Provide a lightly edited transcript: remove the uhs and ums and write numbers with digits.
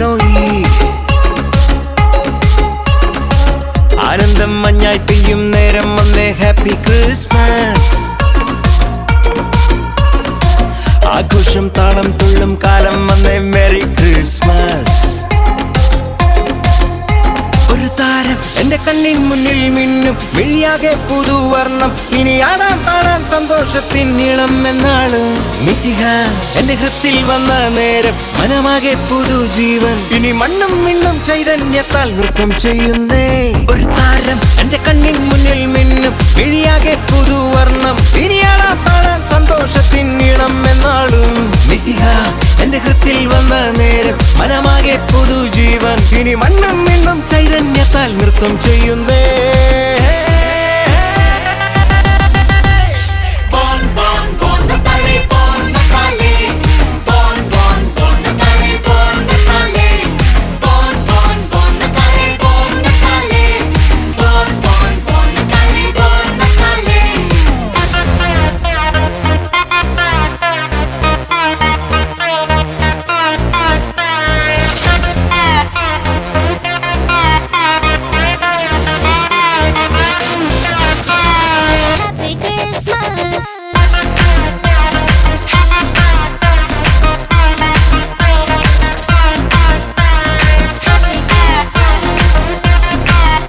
Hanoi. ആനന്ദം മഞ്ഞായി പെയ്യും നേരം വന്നേ ഹാപ്പി ക്രിസ്മസ്. ആഘോഷം താളം തുള്ളും കാലം വന്നേ മെറി ക്രിസ്മസ്. ഒരു താരം എന്റെ കണ്ണിൻ മുന്നിൽ മിന്നും, മിഴിയാകെ പുതുവർണ്ണം. ഇനി ആടാം പാടാം സന്തോഷത്തിൻ നീളം എന്നാണ്. മിശിഹ എന്റെ ഹൃത്തിൽ വന്ന നേരം മനമാകെ പുതുജീവൻ. ഇനി മണ്ണും മിണ്ണും ചൈതന്യത്താൽ നൃത്തം ചെയ്യുന്നേ. ഒരു താരം എന്റെ കണ്ണിൻ മുന്നിൽ മിന്നും, മിഴിയാകെ പുതുവർണ്ണം. ഇനി ആടാം പാടാം സന്തോഷത്തിൻ നീളം എന്നാളും. മിശിഹ എന്റെ ഹൃത്തിൽ വന്ന നേരം മനമാകെ പുതുജീവൻ. ഇനി മണ്ണും മിണ്ണും ചൈതന്യത്താൽ നൃത്തം ചെയ്യുന്നേ.